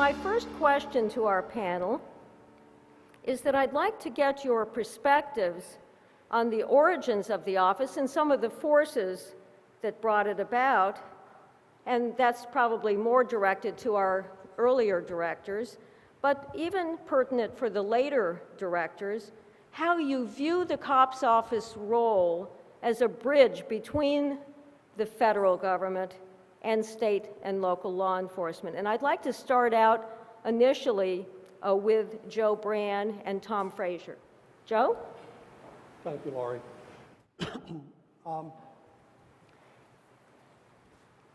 my first question to our panel is that I'd like to get your perspectives on the origins of the office and some of the forces that brought it about, and that's probably more directed to our earlier directors, but even pertinent for the later directors, how you view the COPS office role as a bridge between the federal government and state and local law enforcement. And I'd like to start out initially with Joe Brann and Tom Frazier. Joe? Thank you, Laurie.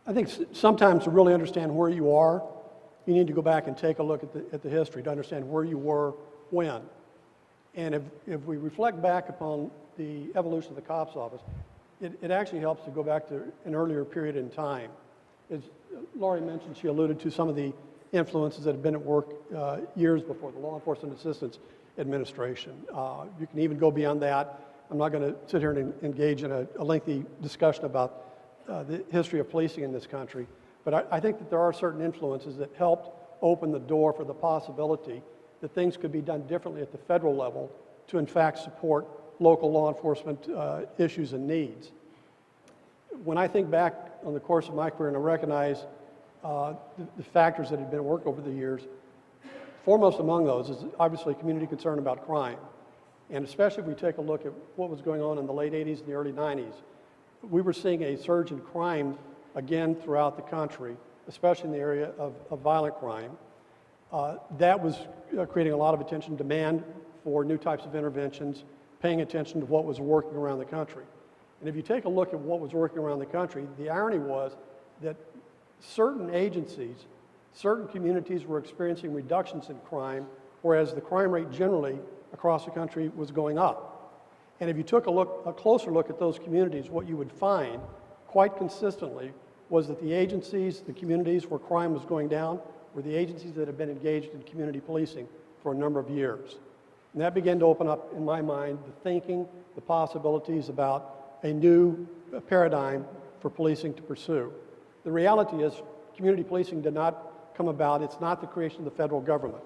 I think sometimes to really understand where you are, you need to go back and take a look at the history to understand where you were when. And if we reflect back upon the evolution of the COPS office, it actually helps to go back to an earlier period in time. As Laurie mentioned, she alluded to some of the influences that have been at work years before, the Law Enforcement Assistance Administration. You can even go beyond that. I'm not going to sit here and engage in a lengthy discussion about the history of policing in this country, but I think that there are certain influences that helped open the door for the possibility that things could be done differently at the federal level to in fact support local law enforcement issues and needs. When I think back on the course of my career and I recognize the factors that have been at work over the years, foremost among those is obviously community concern about crime. And especially if we take a look at what was going on in the late 80s and the early 90s, we were seeing a surge in crime again throughout the country, especially in the area of violent crime. That was creating a lot of attention, demand for new types of interventions, paying attention to what was working around the country. And if you take a look at what was working around the country, the irony was that certain agencies, certain communities were experiencing reductions in crime, whereas the crime rate generally across the country was going up. And if you took a closer look at those communities, what you would find quite consistently was that the agencies, the communities where crime was going down, were the agencies that had been engaged in community policing for a number of years. And that began to open up, in my mind, the thinking, the possibilities about a new paradigm for policing to pursue. The reality is, community policing did not come about. It's not the creation of the federal government.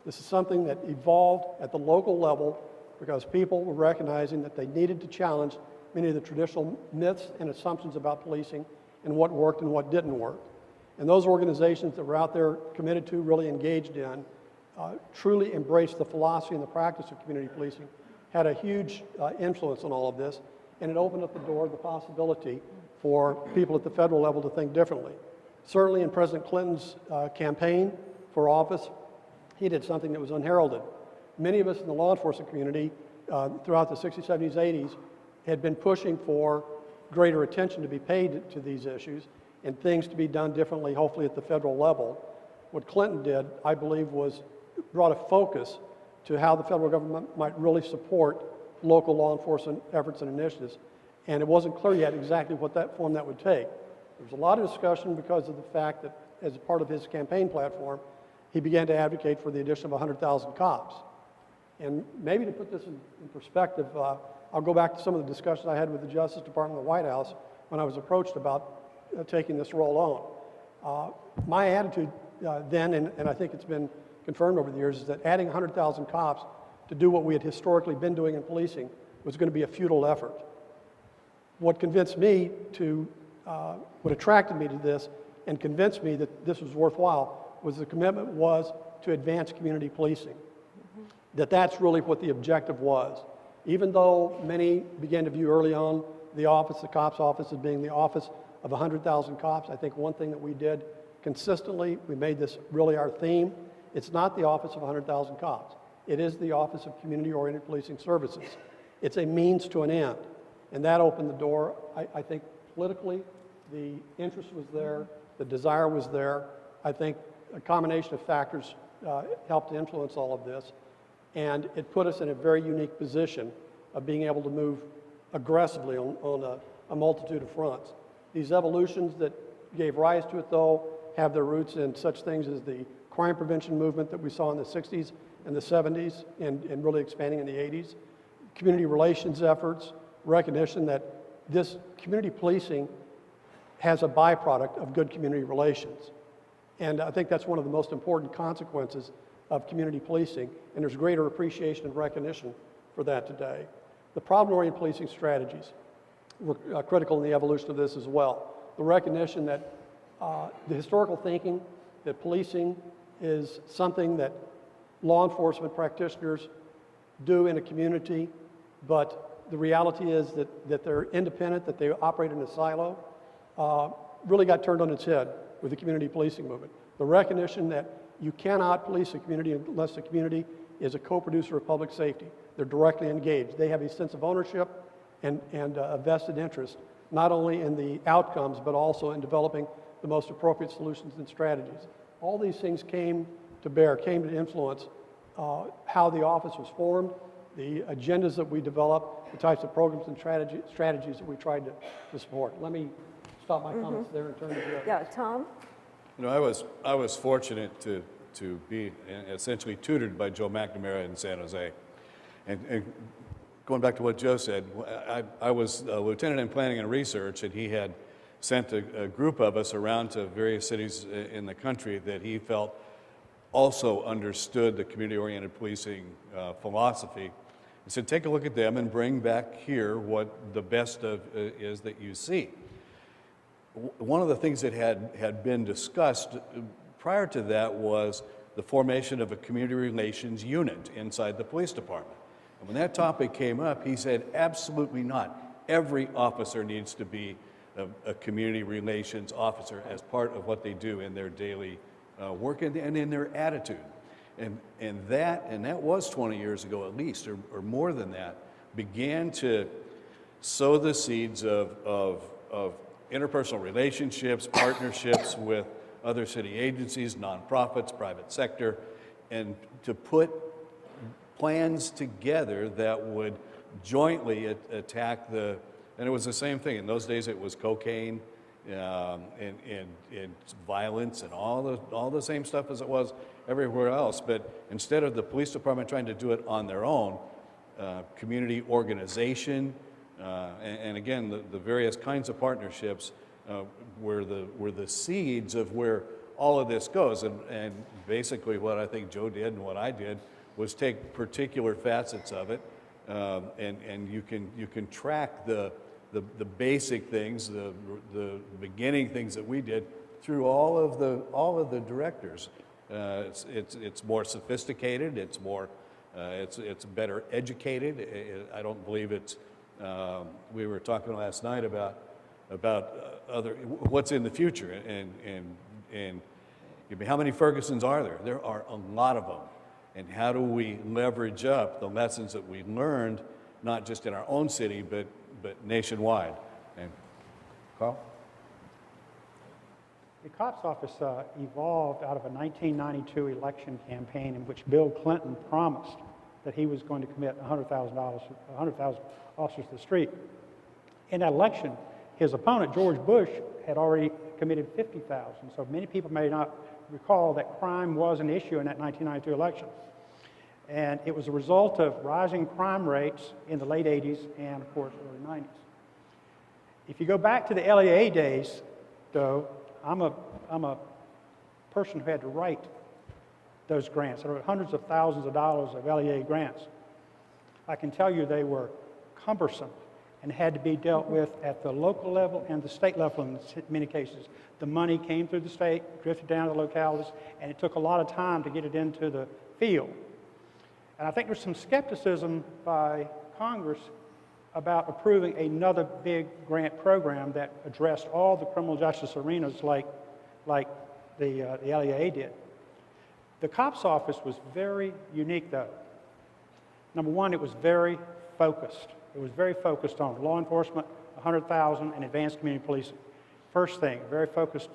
This is something that evolved at the local level because people were recognizing that they needed to challenge many of the traditional myths and assumptions about policing and what worked and what didn't work. And those organizations that were out there committed to, really engaged in, truly embraced the philosophy and the practice of community policing, had a huge influence on all of this, and it opened up the door, the possibility for people at the federal level to think differently. Certainly in President Clinton's campaign for office, he did something that was unheralded. Many of us in the law enforcement community throughout the 60s, 70s, 80s had been pushing for greater attention to be paid to these issues and things to be done differently, hopefully at the federal level. What Clinton did, I believe, was brought a focus to how the federal government might really support local law enforcement efforts and initiatives. And it wasn't clear yet exactly what that form that would take. There was a lot of discussion because of the fact that as a part of his campaign platform, he began to advocate for the addition of 100,000 cops. And maybe to put this in perspective, I'll go back to some of the discussions I had with the Justice Department and the White House when I was approached about taking this role on. My attitude then, and I think it's been confirmed over the years, is that adding 100,000 cops to do what we had historically been doing in policing was going to be a futile effort. What convinced me to, what attracted me to this and convinced me that this was worthwhile was the commitment was to advance community policing. That's really what the objective was. Even though many began to view early on the office, the COPS office, as being the office of 100,000 cops, I think one thing that we did consistently, we made this really our theme, it's not the office of 100,000 cops. It is the Office of Community-Oriented Policing Services. It's a means to an end. And that opened the door. I think politically, the interest was there, the desire was there. I think a combination of factors helped to influence all of this. And it put us in a very unique position of being able to move aggressively on a multitude of fronts. These evolutions that gave rise to it, though, have their roots in such things as the crime prevention movement that we saw in the 60s and the 70s and really expanding in the 80s, community relations efforts, recognition that this community policing has a byproduct of good community relations. And I think that's one of the most important consequences of community policing, and there's greater appreciation and recognition for that today. The problem-oriented policing strategies were critical in the evolution of this as well. The recognition that the historical thinking that policing is something that law enforcement practitioners do in a community, but the reality is that they're independent, that they operate in a silo, really got turned on its head with the community policing movement. The recognition that you cannot police a community unless the community is a co-producer of public safety. They're directly engaged. They have a sense of ownership and a vested interest, not only in the outcomes, but also in developing the most appropriate solutions and strategies. All these things came to bear, came to influence how the office was formed, the agendas that we developed, the types of programs and strategies that we tried to support. Let me stop my comments there and turn to you. Yeah, Tom? You know, I was fortunate to be essentially tutored by Joe McNamara in San Jose. And going back to what Joe said, I was a lieutenant in planning and research, and he had sent a group of us around to various cities in the country that he felt also understood the community-oriented policing philosophy. He said, take a look at them and bring back here what the best of is that you see. One of the things that had been discussed prior to that was the formation of a community relations unit inside the police department. And when that topic came up, he said, absolutely not. Every officer needs to be a community relations officer as part of what they do in their daily work and in their attitude. And that was 20 years ago at least, or more than that, began to sow the seeds of interpersonal relationships, partnerships with other city agencies, nonprofits, private sector, and to put plans together that would jointly attack and it was the same thing. In those days it was cocaine and violence and all the same stuff as it was everywhere else. But instead of the police department trying to do it on their own, community organization, and again, the various kinds of partnerships were the seeds of where all of this goes. And basically what I think Joe did and what I did was take particular facets of it, and you can track the basic things, the beginning things that we did through all of the directors. It's more sophisticated. It's more it's better educated. I don't believe it's. We were talking last night about what's in the future, and how many Fergusons are there? There are a lot of them. And how do we leverage up the lessons that we learned, not just in our own city, but nationwide? And Carl? The cops office evolved out of a 1992 election campaign in which Bill Clinton promised that he was going to commit 100,000 officers to the street. In that election, his opponent, George Bush, had already committed 50,000. So many people may not recall that crime was an issue in that 1992 election. And it was a result of rising crime rates in the late 80s and, of course, early 90s. If you go back to the LEA days, though, I'm a person who had to write those grants. There were hundreds of thousands of dollars of LEA grants. I can tell you they were cumbersome and had to be dealt with at the local level and the state level in many cases. The money came through the state, drifted down to the localities, and it took a lot of time to get it into the field. And I think there's some skepticism by Congress about approving another big grant program that addressed all the criminal justice arenas like the LEA did. The COPS office was very unique, though. Number one, it was very focused. It was very focused on law enforcement, 100,000, and advanced community policing. First thing, very focused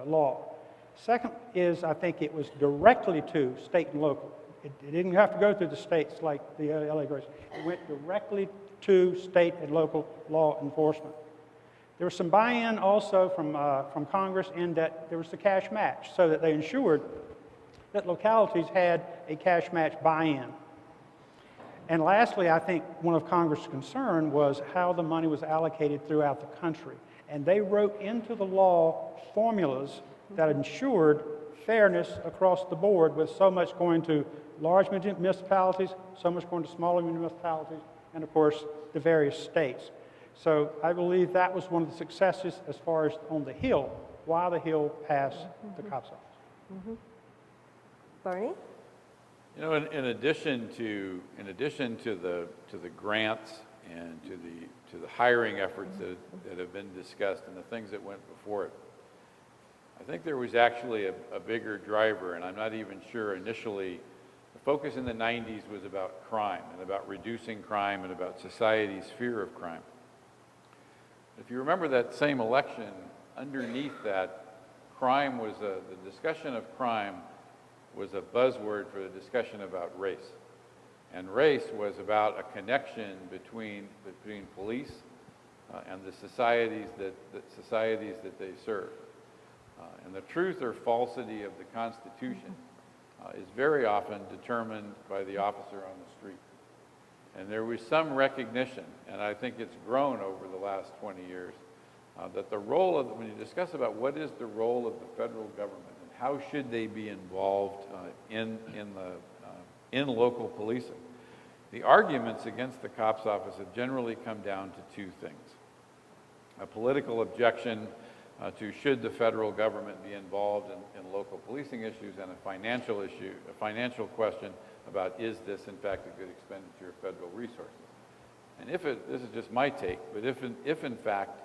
law. Second is, I think it was directly to state and local. It didn't have to go through the states like the LA Grace. It went directly to state and local law enforcement. There was some buy-in also from Congress in that there was the cash match, so that they ensured that localities had a cash match buy-in. And lastly, I think one of Congress' concern was how the money was allocated throughout the country. And they wrote into the law formulas that ensured fairness across the board, with so much going to large municipalities, so much going to smaller municipalities, and of course, the various states. So I believe that was one of the successes as far as on the Hill, why the Hill passed the COPS office. Barney? You know, in addition to the grants and to the hiring efforts that have been discussed and the things that went before it, I think there was actually a bigger driver, and I'm not even sure initially. The focus in the 90s was about crime and about reducing crime and about society's fear of crime. If you remember that same election, underneath that, crime was the discussion of crime was a buzzword for the discussion about race. And race was about a connection between police and the societies that they serve. And the truth or falsity of the Constitution is very often determined by the officer on the street. And there was some recognition, and I think it's grown over the last 20 years, that the role of, when you discuss about what is the role of the federal government and how should they be involved in local policing, the arguments against the COPS office have generally come down to two things. A political objection to should the federal government be involved in local policing issues, and a financial issue, a financial question about is this in fact a good expenditure of federal resources. And this is just my take, but if in fact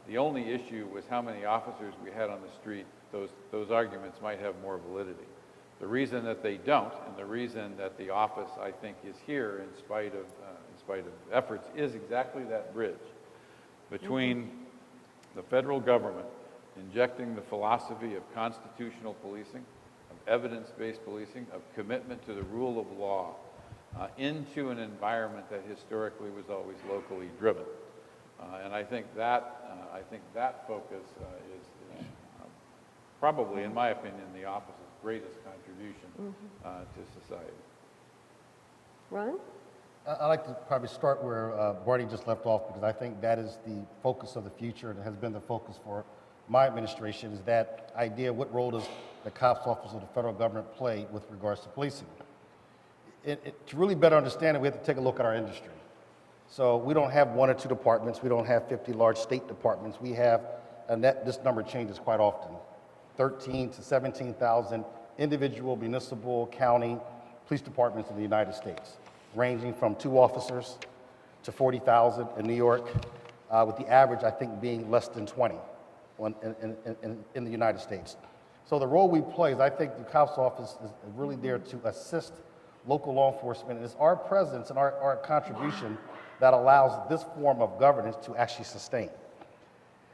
the only issue was how many officers we had on the street, those arguments might have more validity. The reason that they don't, and the reason that the office, I think, is here in spite of efforts, is exactly that bridge between the federal government injecting the philosophy of constitutional policing, of evidence-based policing, of commitment to the rule of law into an environment that historically was always locally driven. And I think that focus is probably, in my opinion, the office's greatest contribution to society. Ron? I'd like to probably start where Barney just left off, because I think that is the focus of the future, and it has been the focus for my administration, is that idea, what role does the COPS office of the federal government play with regards to policing? To really better understand it, we have to take a look at our industry. So we don't have 1 or 2 departments. We don't have 50 large state departments. We have, and this number changes quite often, 13 to 17,000 individual, municipal, county police departments in the United States, ranging from 2 officers to 40,000 in New York, with the average, I think, being less than 20 in the United States. So the role we play is, I think the COPS office is really there to assist local law enforcement, and it's our presence and our contribution that allows this form of governance to actually sustain.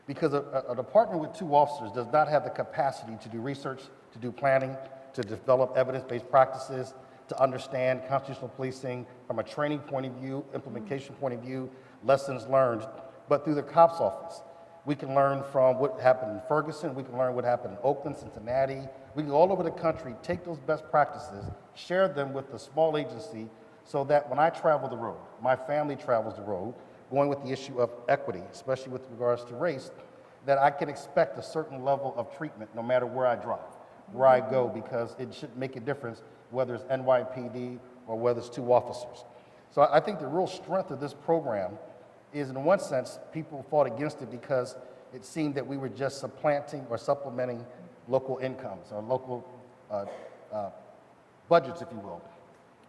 Because a department with 2 officers does not have the capacity to do research, to do planning, to develop evidence-based practices, to understand constitutional policing from a training point of view, implementation point of view, lessons learned. But through the COPS office, we can learn from what happened in Ferguson, we can learn what happened in Oakland, Cincinnati. We can go all over the country, take those best practices, share them with the small agency, so that when I travel the road, my family travels the road, going with the issue of equity, especially with regards to race, that I can expect a certain level of treatment no matter where I drive, where I go, because it should make a difference whether it's NYPD or whether it's 2 officers. So I think the real strength of this program is, in one sense, people fought against it because it seemed that we were just supplanting or supplementing local incomes or local budgets, if you will.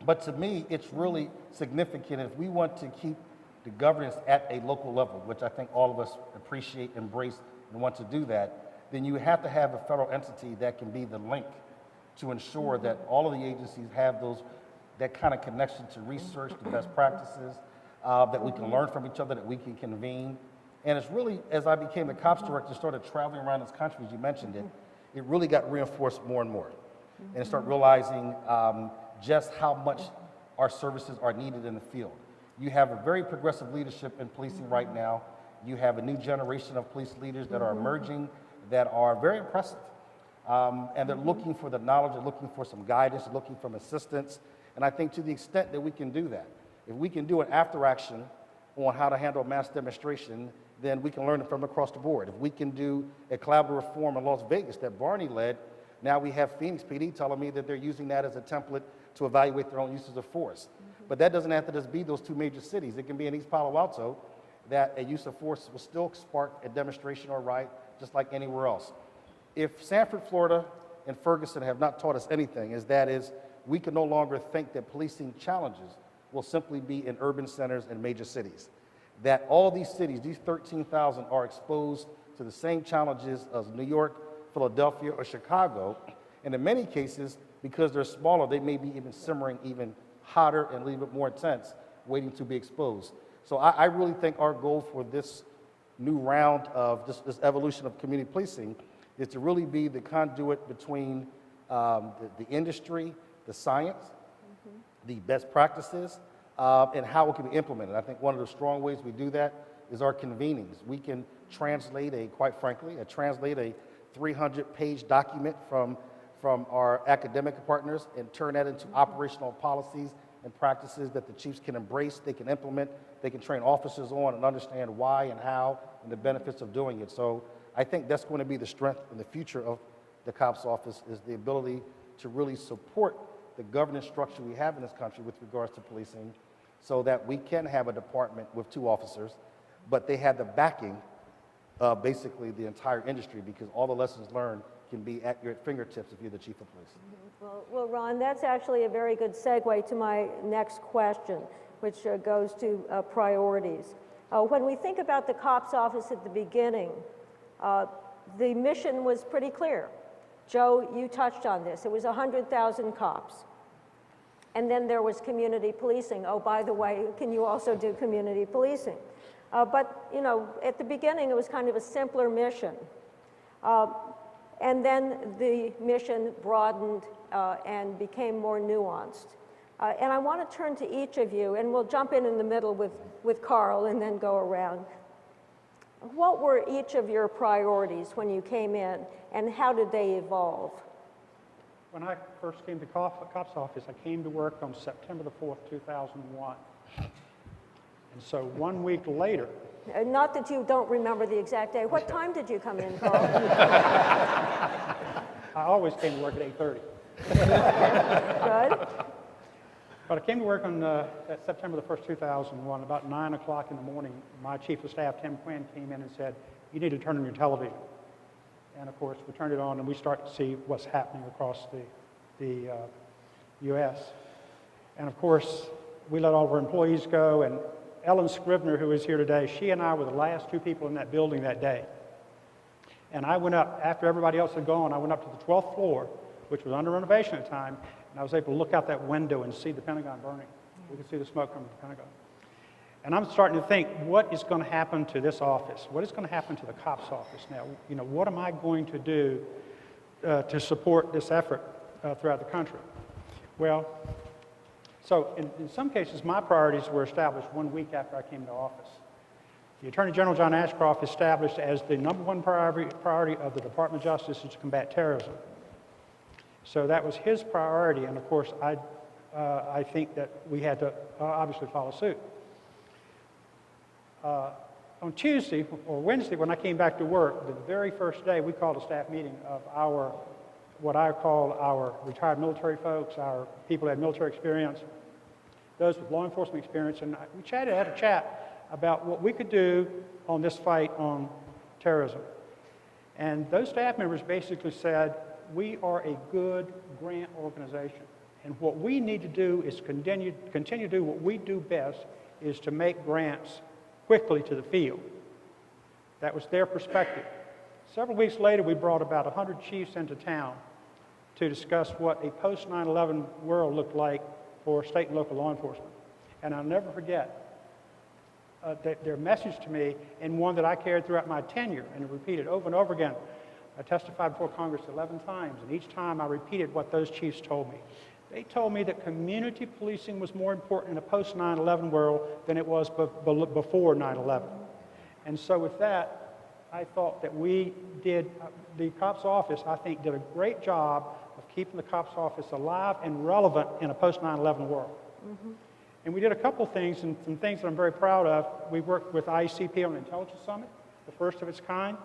But to me, it's really significant if we want to keep the governance at a local level, which I think all of us appreciate, embrace, and want to do that, then you have to have a federal entity that can be the link to ensure that all of the agencies have that kind of connection to research, the best practices, that we can learn from each other, that we can convene. And it's really, as I became the COPS director, started traveling around this country, as you mentioned it really got reinforced more and more. And I started realizing just how much our services are needed in the field. You have a very progressive leadership in policing right now. You have a new generation of police leaders that are emerging that are very impressive. And they're looking for the knowledge, they're looking for some guidance, they're looking for assistance. And I think to the extent that we can do that, if we can do an after action on how to handle mass demonstration, then we can learn it from across the board. If we can do a collaborative forum in Las Vegas that Barney led Now we have Phoenix PD telling me that they're using that as a template to evaluate their own uses of force. But that doesn't have to just be those two major cities. It can be in East Palo Alto that a use of force will still spark a demonstration or riot just like anywhere else. If Sanford, Florida and Ferguson have not taught us anything, is we can no longer think that policing challenges will simply be in urban centers and major cities. That all these cities, these 13,000, are exposed to the same challenges as New York, Philadelphia, or Chicago. And in many cases, because they're smaller, they may be even simmering even hotter and a little bit more intense, waiting to be exposed. So I really think our goal for this new round of this evolution of community policing is to really be the conduit between the industry, the science, the best practices, and how it can be implemented. I think one of the strong ways we do that is our convenings. We can translate quite frankly, translate a 300-page document from our academic partners and turn that into operational policies and practices that the chiefs can embrace, they can implement, they can train officers on and understand why and how and the benefits of doing it. So I think that's going to be the strength in the future of the COPS office, is the ability to really support the governance structure we have in this country with regards to policing, so that we can have a department with 2 officers, but they have the backing of basically the entire industry, because all the lessons learned can be at your fingertips if you're the chief of police. Well, Ron, that's actually a very good segue to my next question, which goes to priorities. When we think about the COPS office at the beginning, the mission was pretty clear. Joe, you touched on this. It was 100,000 cops. And then there was community policing. Oh, by the way, can you also do community policing? But, you know, at the beginning, it was kind of a simpler mission. And then the mission broadened and became more nuanced. And I want to turn to each of you, and we'll jump in the middle with Carl and then go around. What were each of your priorities when you came in, and how did they evolve? When I first came to COPS office, I came to work on September the 4th, 2001. And so 1 week later... Not that you don't remember the exact day. What time did you come in, Carl? I always came to work at 8:30. Good. But I came to work on September the 1st, 2001. About 9 o'clock in the morning, my chief of staff, Tim Quinn, came in and said, "You need to turn on your television." And of course, we turned it on and we start to see what's happening across the U.S. And of course, we let all of our employees go, and Ellen Scrivener, who is here today, she and I were the last 2 people in that building that day. And I went up, after everybody else had gone, I went up to the 12th floor, which was under renovation at the time, and I was able to look out that window and see the Pentagon burning. We could see the smoke coming from the Pentagon. And I'm starting to think, what is going to happen to this office? What is going to happen to the COPS office now? You know, what am I going to do to support this effort throughout the country? Well, so in some cases, my priorities were established 1 week after I came to office. The Attorney General, John Ashcroft, established as the #1 priority of the Department of Justice is to combat terrorism. So that was his priority, and of course, I think that we had to obviously follow suit. On Tuesday or Wednesday, when I came back to work, the very first day, we called a staff meeting of what I call our retired military folks, our people who had military experience, those with law enforcement experience, and we had a chat about what we could do on this fight on terrorism. And those staff members basically said, we are a good grant organization, and what we need to do is continue to do what we do best, is to make grants quickly to the field. That was their perspective. Several weeks later, we brought about 100 chiefs into town to discuss what a post-9/11 world looked like for state and local law enforcement. And I'll never forget their message to me, and one that I carried throughout my tenure and repeated over and over again. I testified before Congress 11 times, and each time I repeated what those chiefs told me. They told me that community policing was more important in a post-9/11 world than it was before 9/11. And so with that, I thought that the COPS office, I think, did a great job of keeping the COPS office alive and relevant in a post-9/11 world. Mm-hmm. And we did a couple things, and some things that I'm very proud of. We worked with IECP on the Intelligence Summit, the first of its kind.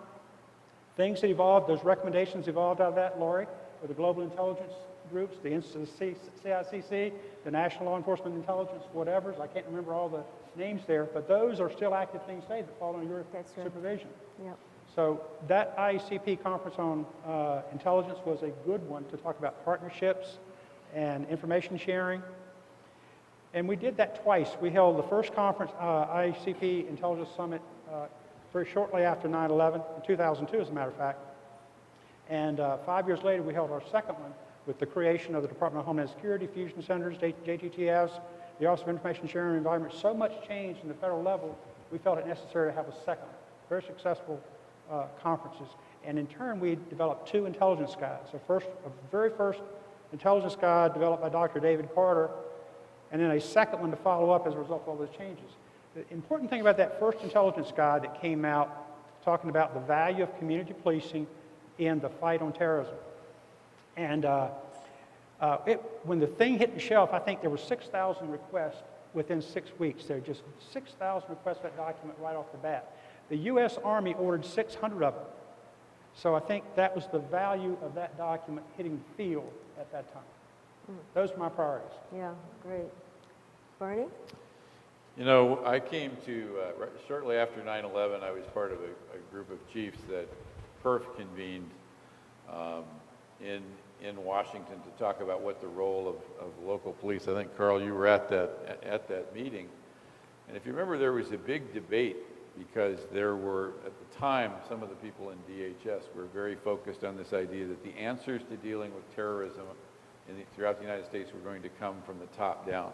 Things that evolved, those recommendations evolved out of that, Lori, or the global intelligence groups, the CICC, the National Law Enforcement Intelligence, whatever. I can't remember all the names there, but those are still active things today that fall under your That's right. supervision. Yep. So that ICP conference on intelligence was a good one to talk about partnerships and information sharing. And we did that twice. We held the first conference, ICP Intelligence Summit, very shortly after 9/11, in 2002 as a matter of fact. And 5 years later, we held our second one with the creation of the Department of Homeland Security, Fusion Centers, JTTFs, the Office of Information Sharing and Environment. So much change in the federal level, we felt it necessary to have a second. Very successful conferences. And in turn, we developed 2 intelligence guides. A very first intelligence guide developed by Dr. David Carter, and then a second one to follow up as a result of all those changes. The important thing about that first intelligence guide that came out talking about the value of community policing in the fight on terrorism. And when the thing hit the shelf, I think there were 6,000 requests within 6 weeks. There were just 6,000 requests for that document right off the bat. The U.S. Army ordered 600 of them. So I think that was the value of that document hitting the field at that time. Those are my priorities. Yeah, great. Barney? You know, I came to, shortly after 9/11, I was part of a group of chiefs that PERF convened in Washington to talk about what the role of local police. I think, Carl, you were at that meeting. And if you remember, there was a big debate because there were, at the time, some of the people in DHS were very focused on this idea that the answers to dealing with terrorism throughout the United States were going to come from the top down.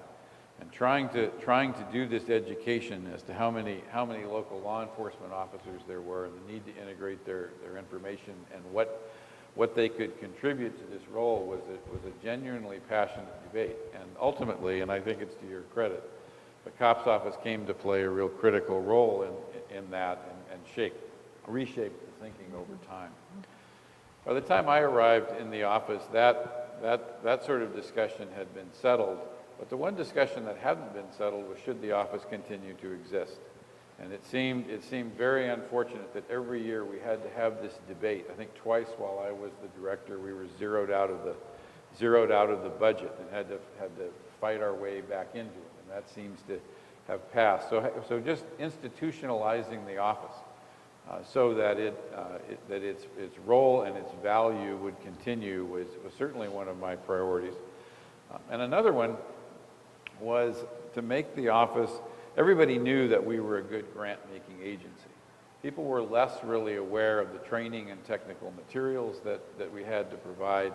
And trying to do this education as to how many local law enforcement officers there were and the need to integrate their information and what they could contribute to this role was a genuinely passionate debate. And ultimately, and I think it's to your credit, the COPS office came to play a real critical role in that and reshaped the thinking over time. By the time I arrived in the office, that sort of discussion had been settled. But the one discussion that hadn't been settled was should the office continue to exist. And it seemed very unfortunate that every year we had to have this debate. I think twice while I was the director, we were zeroed out of the budget and had to fight our way back into it. And that seems to have passed. So just institutionalizing the office so that its role and its value would continue was certainly one of my priorities. And another one was to make the office, everybody knew that we were a good grant-making agency. People were less really aware of the training and technical materials that we had to provide.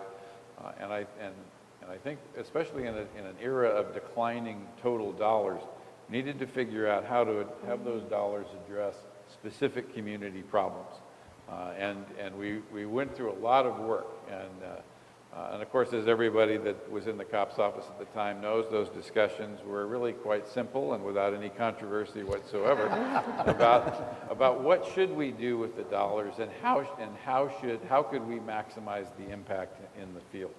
And I think, especially in an era of declining total dollars, we needed to figure out how to have those dollars address specific community problems. And we went through a lot of work. And of course, as everybody that was in the COPS office at the time knows, those discussions were really quite simple and without any controversy whatsoever about what should we do with the dollars and how could we maximize the impact in the field.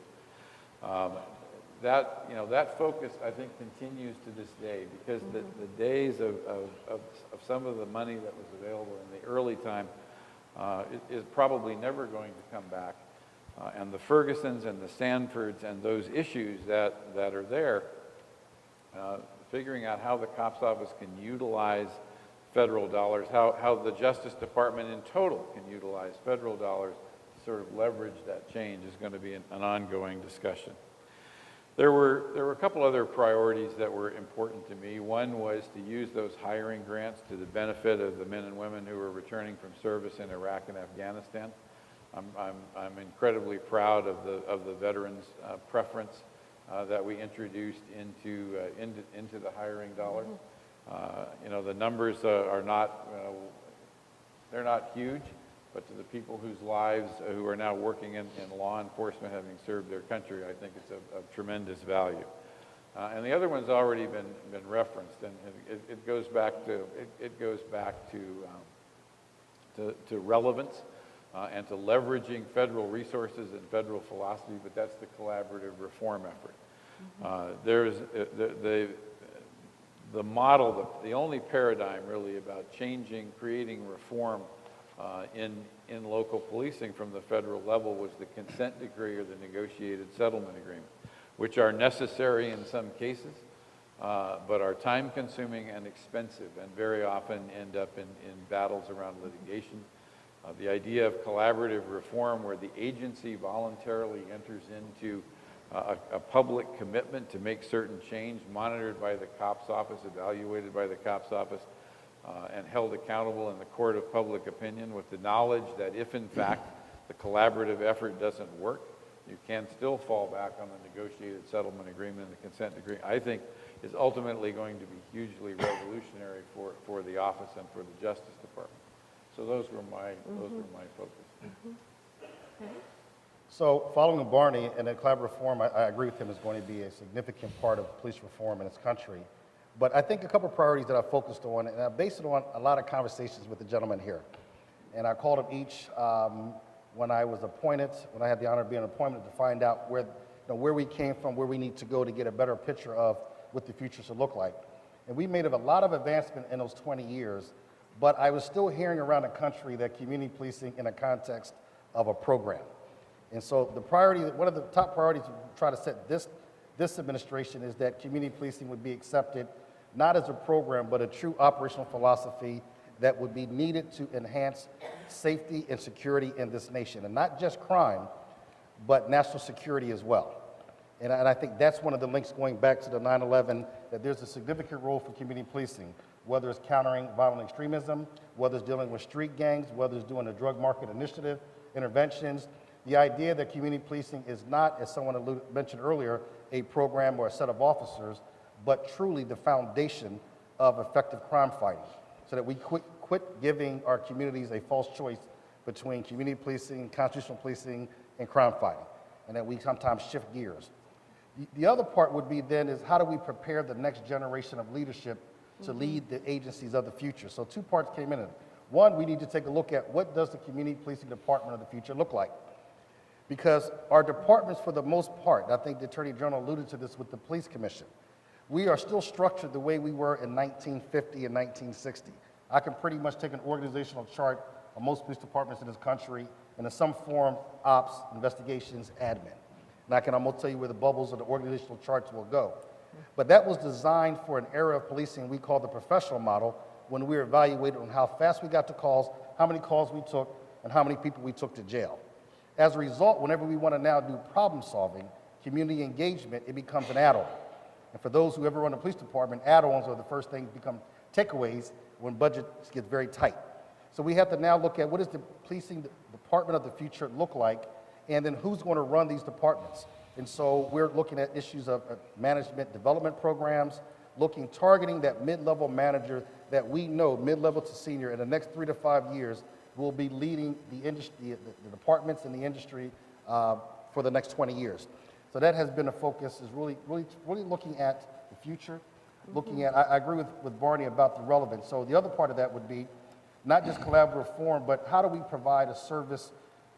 That focus, I think, continues to this day because the days of some of the money that was available in the early time is probably never going to come back. And the Fergusons and the Sanfords and those issues that are there, figuring out how the COPS office can utilize federal dollars, how the Justice Department in total can utilize federal dollars to sort of leverage that change is going to be an ongoing discussion. There were a couple other priorities that were important to me. One was to use those hiring grants to the benefit of the men and women who were returning from service in Iraq and Afghanistan. I'm incredibly proud of the veterans preference that we introduced into the hiring dollars. The numbers are not they're not huge, but to the people whose lives who are now working in law enforcement, having served their country, I think it's of tremendous value. And the other one's already been referenced, and it goes back to relevance. And to leveraging federal resources and federal philosophy, but that's the collaborative reform effort. There's the model, the only paradigm really about creating reform in local policing from the federal level was the consent decree or the negotiated settlement agreement, which are necessary in some cases, but are time-consuming and expensive, and very often end up in battles around litigation. The idea of collaborative reform, where the agency voluntarily enters into a public commitment to make certain change, monitored by the COPS office, evaluated by the COPS office, and held accountable in the court of public opinion, with the knowledge that if in fact the collaborative effort doesn't work, you can still fall back on the negotiated settlement agreement and the consent decree, I think is ultimately going to be hugely revolutionary for the office and for the Justice Department. So those were my focus. So following Barney and the collaborative reform, I agree with him, is going to be a significant part of police reform in this country. But I think a couple of priorities that I focused on, and I based it on a lot of conversations with the gentlemen here. And I called them each when I was appointed, when I had the honor of being appointed, to find out where we came from, where we need to go to get a better picture of what the future should look like. And we made a lot of advancement in those 20 years, but I was still hearing around the country that community policing in a context of a program. And so the priority, one of the top priorities to try to set this administration is that community policing would be accepted not as a program, but a true operational philosophy that would be needed to enhance safety and security in this nation. And not just crime, but national security as well. And I think that's one of the links going back to the 9/11, that there's a significant role for community policing, whether it's countering violent extremism, whether it's dealing with street gangs, whether it's doing a drug market initiative, interventions. The idea that community policing is not, as someone mentioned earlier, a program or a set of officers, but truly the foundation of effective crime fighting, so that we quit giving our communities a false choice between community policing, constitutional policing, and crime fighting, and that we sometimes shift gears. The other part would be then is how do we prepare the next generation of leadership to lead the agencies of the future? So two parts came in it. One, we need to take a look at what does the community policing department of the future look like? Because our departments, for the most part, I think the Attorney General alluded to this with the Police Commission, we are still structured the way we were in 1950 and 1960. I can pretty much take an organizational chart of most police departments in this country and in some form, ops, investigations, admin. And I can almost tell you where the bubbles of the organizational charts will go. But that was designed for an era of policing we call the professional model, when we were evaluated on how fast we got to calls, how many calls we took, and how many people we took to jail. As a result, whenever we want to now do problem solving, community engagement, it becomes an add-on. And for those who ever run a police department, add-ons are the first thing to become takeaways when budgets get very tight. So we have to now look at what does the policing department of the future look like, and then who's going to run these departments. And so we're looking at issues of management development programs, targeting that mid-level manager that we know, mid-level to senior, in the next 3 to 5 years will be leading the industry, the departments in the industry for the next 20 years. So that has been a focus, is really looking at the future, looking at, I agree with Barney about the relevance. So the other part of that would be not just collaborative reform, but how do we provide a service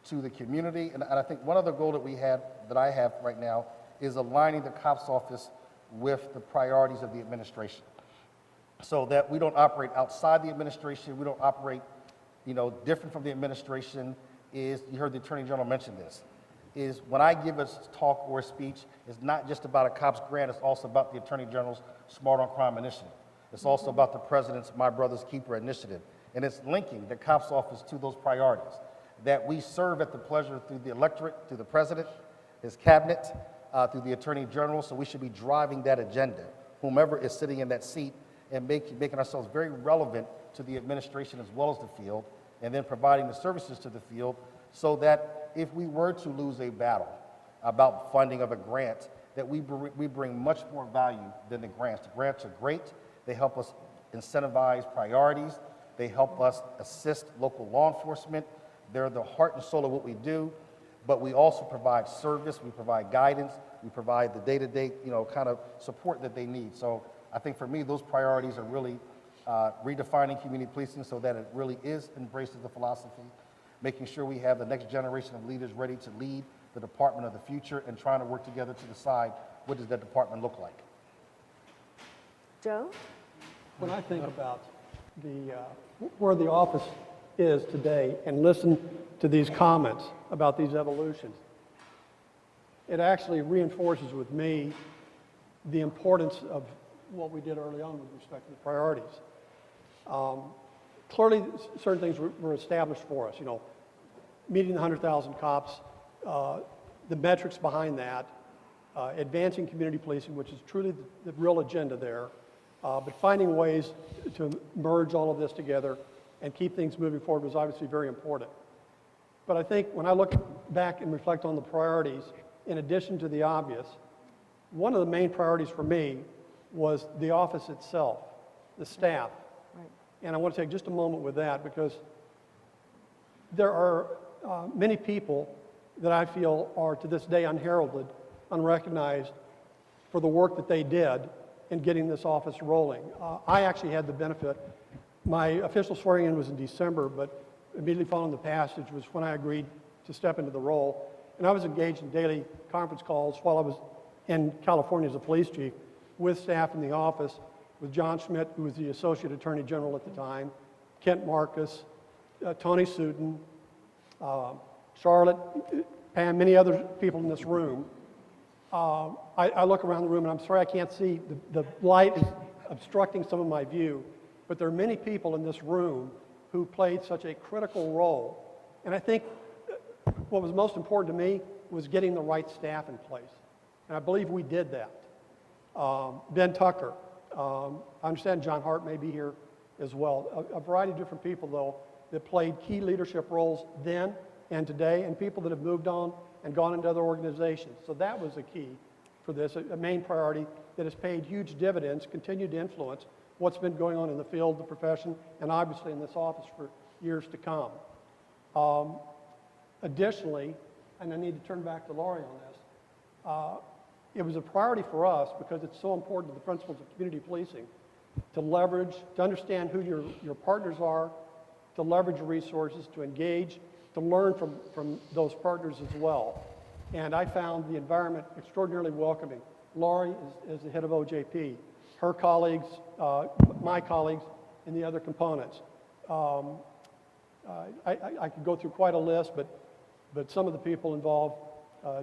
to the community? And I think one other goal that I have right now is aligning the COPS office with the priorities of the administration, so that we don't operate outside the administration, we don't operate different from the administration. You heard the Attorney General mention this, is when I give a talk or a speech, it's not just about a COPS grant, it's also about the Attorney General's Smart on Crime initiative. It's also about the President's My Brother's Keeper initiative. And it's linking the COPS office to those priorities, that we serve at the pleasure through the electorate, through the President, his cabinet, through the Attorney General. So we should be driving that agenda, whomever is sitting in that seat, and making ourselves very relevant to the administration as well as the field, and then providing the services to the field, so that if we were to lose a battle about funding of a grant, that we bring much more value than the grants. The grants are great. They help us incentivize priorities. They help us assist local law enforcement. They're the heart and soul of what we do, but we also provide service, we provide guidance, we provide the day-to-day, kind of support that they need. So I think for me, those priorities are really redefining community policing so that it really is embraces the philosophy, making sure we have the next generation of leaders ready to lead the department of the future, and trying to work together to decide what does that department look like. Joe? When I think about where the office is today and listen to these comments about these evolutions, it actually reinforces with me the importance of what we did early on with respect to the priorities. Clearly, certain things were established for us, you know, meeting the 100,000 cops, the metrics behind that, advancing community policing, which is truly the real agenda there, but finding ways to merge all of this together and keep things moving forward was obviously very important. But I think when I look back and reflect on the priorities, in addition to the obvious, one of the main priorities for me was the office itself, the staff. Right. And I want to take just a moment with that because there are many people that I feel are to this day unheralded, unrecognized for the work that they did in getting this office rolling. I actually had the benefit. My official swearing in was in December, but immediately following the passage was when I agreed to step into the role. And I was engaged in daily conference calls while I was in California as a police chief with staff in the office, with John Schmidt, who was the Associate Attorney General at the time, Kent Marcus, Tony Sutton, Charlotte, Pam, many other people in this room. I look around the room, and I'm sorry I can't see. The light is obstructing some of my view, but there are many people in this room who played such a critical role. And I think what was most important to me was getting the right staff in place. And I believe we did that. Ben Tucker, I understand John Hart may be here as well. A variety of different people, though, that played key leadership roles then and today, and people that have moved on and gone into other organizations. So that was a key for this, a main priority that has paid huge dividends, continued to influence what's been going on in the field, the profession, and obviously in this office for years to come. Additionally, and I need to turn back to Laurie on this, it was a priority for us because it's so important to the principles of community policing to leverage, to understand who your partners are, to leverage resources, to engage, to learn from those partners as well. And I found the environment extraordinarily welcoming. Laurie is the head of OJP. Her colleagues, my colleagues, and the other components. I could go through quite a list, but some of the people involved,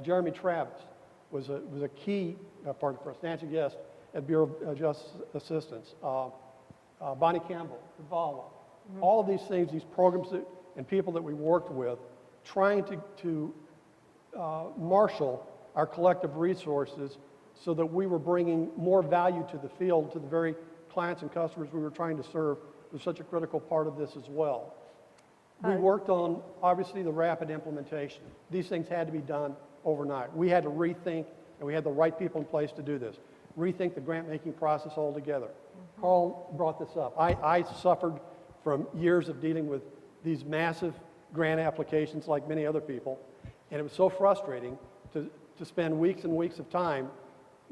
Jeremy Travis was a key partner for us. Nancy Guest at Bureau of Justice Assistance. Bonnie Campbell, Vala. All of these things, these programs and people that we worked with, trying to marshal our collective resources so that we were bringing more value to the field, to the very clients and customers we were trying to serve, was such a critical part of this as well. We worked on, obviously, the rapid implementation. These things had to be done overnight. We had to rethink, and we had the right people in place to do this. Rethink the grant-making process altogether. Carl brought this up. I suffered from years of dealing with these massive grant applications like many other people, and it was so frustrating to spend weeks and weeks of time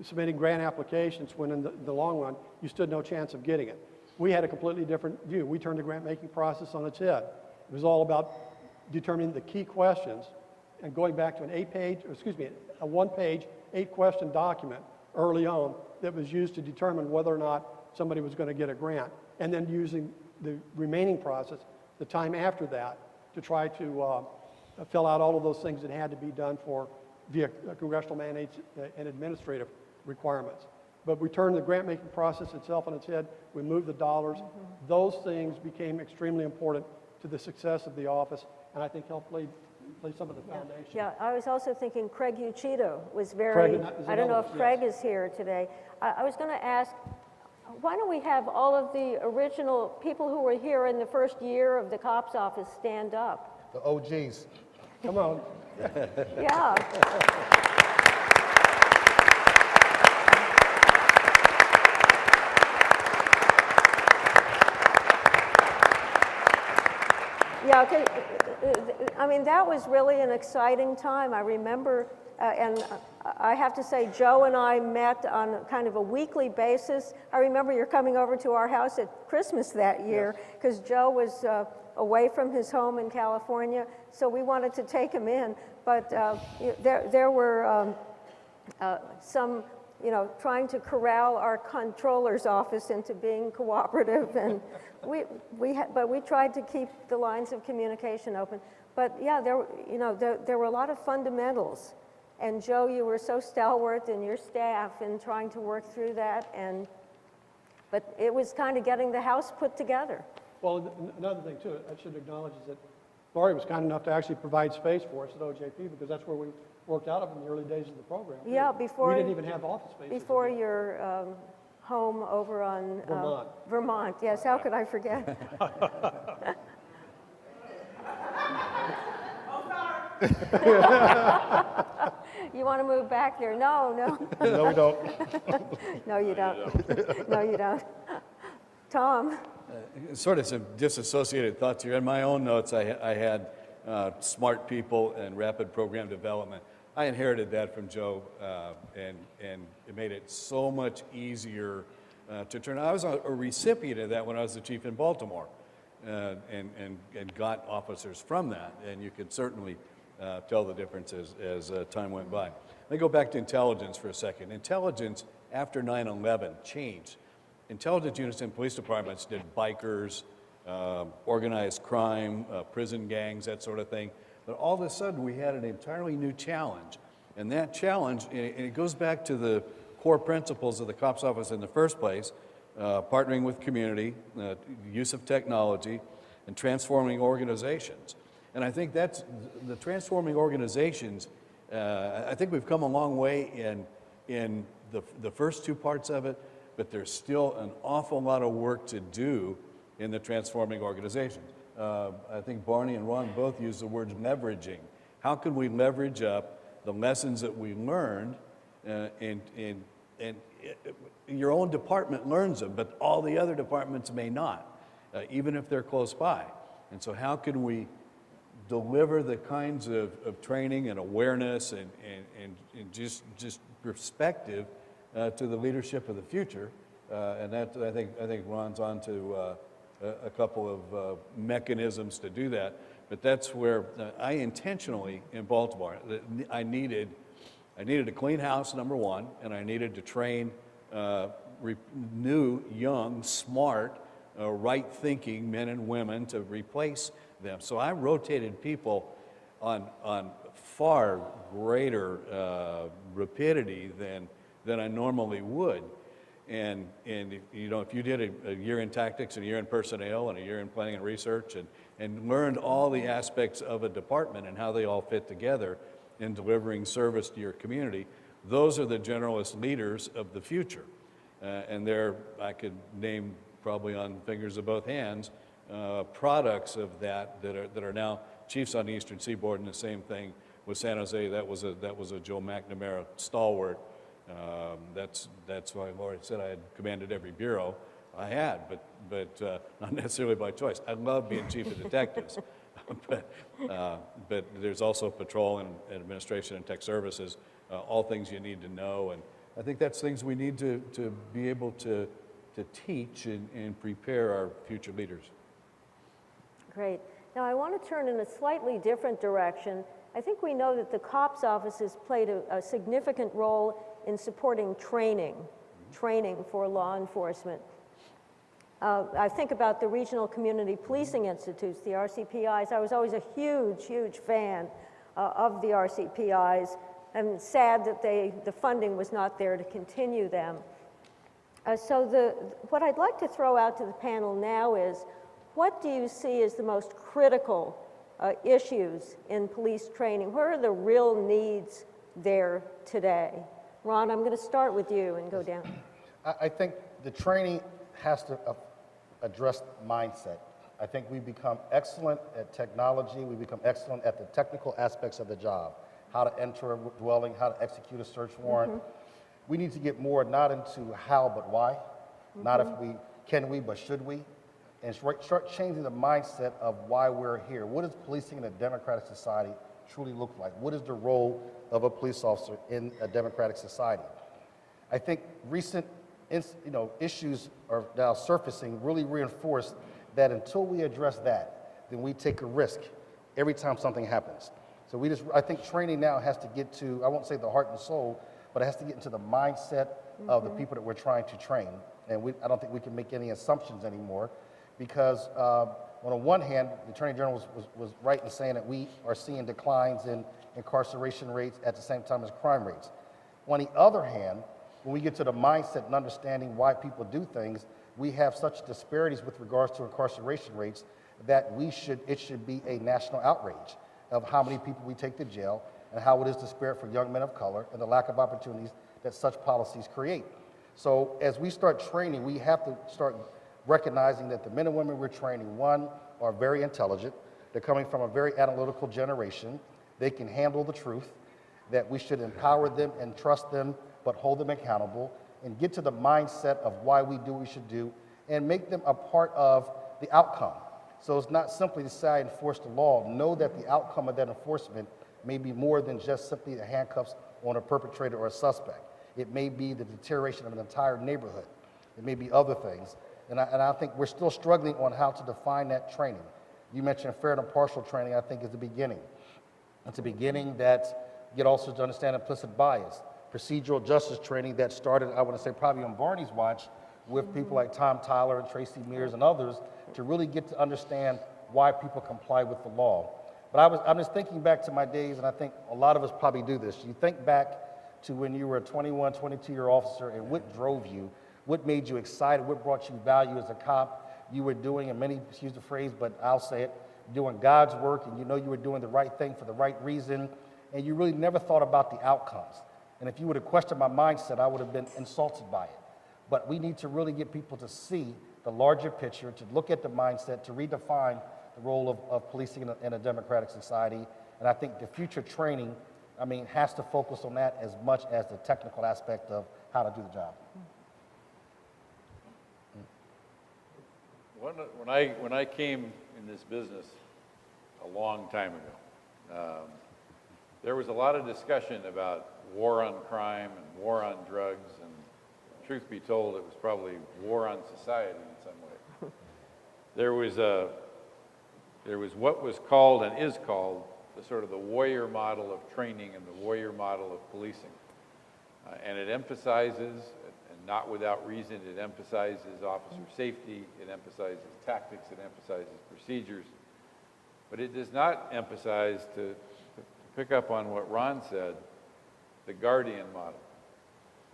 submitting grant applications when in the long run you stood no chance of getting it. We had a completely different view. We turned the grant-making process on its head. It was all about determining the key questions and going back to a one-page, 8-question document early on that was used to determine whether or not somebody was going to get a grant, and then using the remaining process, the time after that, to try to fill out all of those things that had to be done via congressional mandates and administrative requirements. But we turned the grant-making process itself on its head. We moved the dollars. Those things became extremely important to the success of the office, and I think helped lay some of the foundation. Yeah, I was also thinking Craig Uchito was Craig I don't know if yes. Craig is here today. I was going to ask, why don't we have all of the original people who were here in the first year of the COPS office stand up? The OGs. Come on. Yeah. Yeah, I mean, that was really an exciting time. I remember, and I have to say, Joe and I met on kind of a weekly basis. I remember you're coming over to our house at Christmas that year because Joe was away from his home in California, so we wanted to take him in. But there were some, trying to corral our controller's office into being cooperative and But we tried to keep the lines of communication open. But yeah, there were a lot of fundamentals. And Joe, you were so stalwart and your staff in trying to work through that. But it was kind of getting the house put together. Well, another thing too, I should acknowledge is that Laurie was kind enough to actually provide space for us at OJP because that's where we worked out of in the early days of the program. Yeah, before we didn't even have office space. Before your home over on Vermont. Vermont, yes. How could I forget? You want to move back there? No. No, we don't. No, you don't. No, you don't. Tom? Sort of some disassociated thoughts here. In my own notes, I had smart people and rapid program development. I inherited that from Joe, and it made it so much easier to turn. I was a recipient of that when I was the chief in Baltimore, and got officers from that, and you could certainly tell the difference as time went by. Let me go back to intelligence for a second. Intelligence after 9/11 changed. Intelligence units in police departments did bikers, organized crime, prison gangs, that sort of thing. But all of a sudden, we had an entirely new challenge. And that challenge, and it goes back to the core principles of the COPS office in the first place, partnering with community, use of technology, and transforming organizations. And I think that's the transforming organizations. I think we've come a long way in the first two parts of it, but there's still an awful lot of work to do in the transforming organizations. I think Barney and Ron both used the word leveraging. How can we leverage up the lessons that we learned, and your own department learns them, but all the other departments may not, even if they're close by. And so how can we deliver the kinds of training and awareness and just perspective to the leadership of the future? And that, I think Ron's on to a couple of mechanisms to do that. But that's where I intentionally, in Baltimore, I needed a clean house, number one, and I needed to train new, young, smart, right-thinking men and women to replace them. So I rotated people on far greater rapidity than I normally would. And you know, if you did a year in tactics and a year in personnel and a year in planning and research and learned all the aspects of a department and how they all fit together in delivering service to your community, those are the generalist leaders of the future. And I could name probably on fingers of both hands products of that are now chiefs on the Eastern Seaboard, and the same thing with San Jose. That was a Joe McNamara stalwart. That's why Laurie said I had commanded every bureau. I had, but not necessarily by choice. I love being chief of detectives, but there's also patrol and administration and tech services, all things you need to know. And I think that's things we need to be able to teach and prepare our future leaders. Great. Now I want to turn in a slightly different direction. I think we know that the COPS office has played a significant role in supporting training for law enforcement. I think about the Regional Community Policing Institutes, the RCPIs. I was always a huge fan of the RCPIs. I'm sad that the funding was not there to continue them. So what I'd like to throw out to the panel now is, what do you see as the most critical issues in police training? Where are the real needs there today? Ron, I'm going to start with you and go down. I think the training has to address mindset. I think we become excellent at technology. We become excellent at the technical aspects of the job. How to enter a dwelling, how to execute a search warrant. We need to get more not into how but why. Not if we can we, but should we. And start changing the mindset of why we're here. What does policing in a democratic society truly look like? What is the role of a police officer in a democratic society? I think recent issues are now surfacing really reinforce that until we address that, then we take a risk every time something happens. So I think training now has to get to, I won't say the heart and soul, but it has to get into the mindset of the people that we're trying to train. And I don't think we can make any assumptions anymore, because on the one hand, the Attorney General was right in saying that we are seeing declines in incarceration rates at the same time as crime rates. On the other hand, when we get to the mindset and understanding why people do things, we have such disparities with regards to incarceration rates that it should be a national outrage of how many people we take to jail and how it is disparate for young men of color and the lack of opportunities that such policies create. So as we start training, we have to start recognizing that the men and women we're training, one, are very intelligent. They're coming from a very analytical generation. They can handle the truth, that we should empower them and trust them, but hold them accountable and get to the mindset of why we do what we should do and make them a part of the outcome. So it's not simply to say I enforce the law. Know that the outcome of that enforcement may be more than just simply the handcuffs on a perpetrator or a suspect. It may be the deterioration of an entire neighborhood. It may be other things. And I think we're still struggling on how to define that training. You mentioned fair and impartial training, I think, is the beginning. It's a beginning that get officers to understand implicit bias. Procedural justice training that started, I want to say, probably on Barney's watch with people like Tom Tyler and Tracy Mears and others to really get to understand why people comply with the law. But I'm just thinking back to my days, and I think a lot of us probably do this. You think back to when you were a 21, 22-year officer and what drove you, what made you excited, what brought you value as a cop. You were doing, and many use the phrase, but I'll say it, doing God's work, and you know you were doing the right thing for the right reason, and you really never thought about the outcomes. And if you would have questioned my mindset, I would have been insulted by it. But we need to really get people to see the larger picture, to look at the mindset, to redefine the role of policing in a democratic society. And I think the future training, has to focus on that as much as the technical aspect of how to do the job. When I came in this business a long time ago, there was a lot of discussion about war on crime and war on drugs, and truth be told, it was probably war on society in some way. There was what was called and is called the sort of the warrior model of training and the warrior model of policing. And it emphasizes, and not without reason, it emphasizes officer safety, it emphasizes tactics, it emphasizes procedures, but it does not emphasize, to pick up on what Ron said, the guardian model.